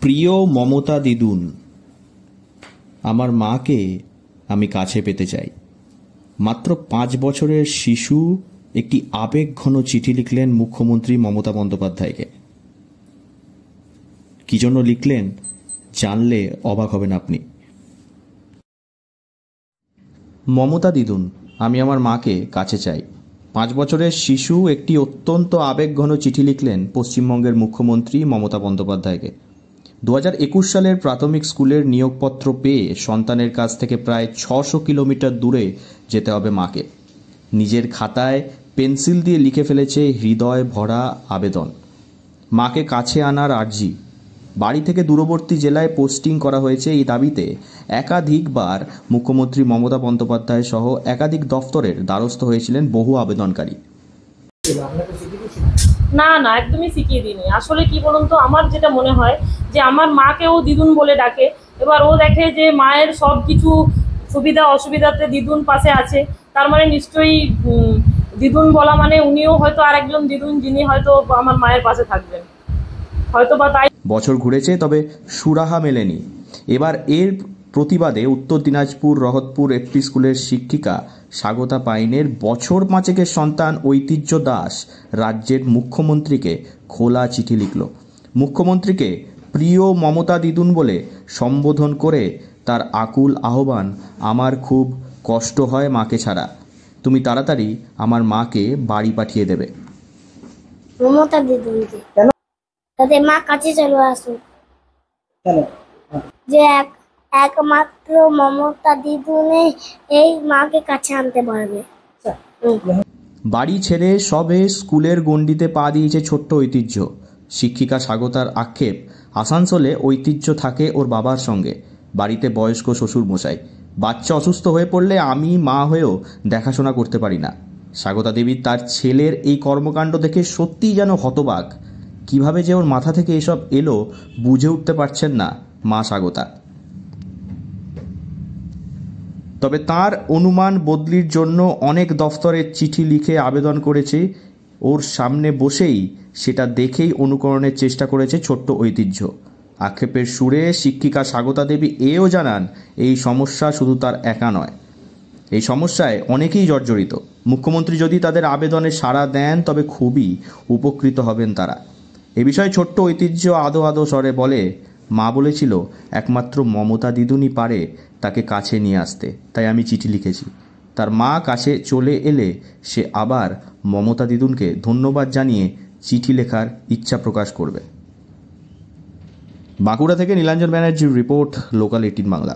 প্রিয় মমতা দিদুন, আমার মাকে আমি কাছে পেতে চাই। মাত্র 5 বছরের শিশু একটি আবেগঘন চিঠি লিখলেন মুখ্যমন্ত্রী মমতা বন্দ্যোপাধ্যায়কে। কি জন্য লিখলেন জানলে অবাক হবেন আপনি। মমতা দিদুন, আমি আমার মাকে কাছে চাই। 5 বছরের শিশু একটি অত্যন্ত আবেগঘন চিঠি লিখলেন পশ্চিমবঙ্গের মুখ্যমন্ত্রী মমতা বন্দ্যোপাধ্যায়কে। 2021 সালের প্রাথমিক স্কুলের নিয়োগপত্র পেয়ে সন্তানের কাছ থেকে প্রায় 600 কিলোমিটার দূরে যেতে হবে মাকে। নিজের খাতায় পেন্সিল দিয়ে লিখে ফেলেছে হৃদয় ভরা আবেদন। মাকে কাছে আনার আর্জি। বাড়ি থেকে দূরবর্তী জেলায় পোস্টিং করা হয়েছে এই দাবিতে একাধিকবার মুখ্যমন্ত্রী মমতা বন্দ্যোপাধ্যায় সহ একাধিক দফতরের দ্বারস্থ হয়েছিলেন বহু আবেদনকারী। না না, একদমই শিখিয়ে দিইনি। আসলে কি বলুন তো, আমার যেটা মনে হয় যে আমার মাকেও দিদুন বলে ডাকে। এবার ও দেখে যে মায়ের সব কিছু সুবিধা অসুবিধাতে দিদুন পাশে আছে, তার মানে নিশ্চয়ই দিদুন বলা মানে উনিও হয়তো আরেকজন দিদুন যিনি হয়তো আমার মায়ের পাশে থাকবেন, হয়তো বা তাই। বছর ঘুরেছে, তবে সুরাহা মেলেনি। এবার এর প্রতিবাদে উত্তর দিনাজপুর রহতপুর এফপি স্কুলের শিক্ষিকা স্বাগতা পাইনের বছর 5 সন্তান ঐতিহ্য দাস রাজ্যের মুখ্যমন্ত্রীকে খোলা চিঠি লিখল। মুখ্যমন্ত্রীকে প্রিয় মমতা দিদুন বলে সম্বোধন করে তার আকুল আহ্বান, আমার খুব কষ্ট হয় মাকে ছাড়া, তুমি তাড়াতাড়ি আমার মাকে বাড়ি পাঠিয়ে দেবে। মমতা দিদুনকে তাদের মা কাছে চলে আসুক, যে একমাত্র মমতা দিদুনে এই মাকে কাছে আনতে পারবে। বাড়ি ছেড়ে সবে স্কুলের গণ্ডিতে পা দিয়েছে ছোট্ট ঐতিহ্য। শিক্ষিকা স্বাগতার আক্ষেপ, আসানসোলে ঐতিহ্য থাকে ওর বাবার সঙ্গে, বাড়িতে বয়স্ক শ্বশুর মশাই। বাচ্চা অসুস্থ হয়ে পড়লে আমি মা হয়েও দেখাশোনা করতে পারি না। স্বাগতা দেবী তার ছেলের এই কর্মকাণ্ড দেখে সত্যিই যেন হতবাক। কিভাবে যে ওর মাথা থেকে এসব এলো বুঝে উঠতে পারছেন না মা স্বাগতা। তবে তার অনুমান বদলির জন্য অনেক দফতরের চিঠি লিখে আবেদন করেছে। ওর সামনে বসেই সেটা দেখেই অনুকরণের চেষ্টা করেছে ছোট্ট ঐতিহ্য। আক্ষেপের সুরে শিক্ষিকা স্বাগতা দেবী এও জানান, এই সমস্যা শুধু তার একা নয়, এই সমস্যায় অনেকেই জর্জরিত। মুখ্যমন্ত্রী যদি তাদের আবেদনে সাড়া দেন তবে খুবই উপকৃত হবেন তারা। এ বিষয়ে ছোট্ট ঐতিহ্য আদো আদো স্বরে বলে, মা বলেছিল একমাত্র মমতা দিদুনই পারে তাকে কাছে নিয়ে আসতে, তাই আমি চিঠি লিখেছি। তার মা কাছে চলে এলে সে আবার মমতা দিদুনকে ধন্যবাদ জানিয়ে চিঠি লেখার ইচ্ছা প্রকাশ করবে। বাঁকুড়া থেকে নীলাঞ্জন ব্যানার্জির রিপোর্ট, লোকাল 18 বাংলা।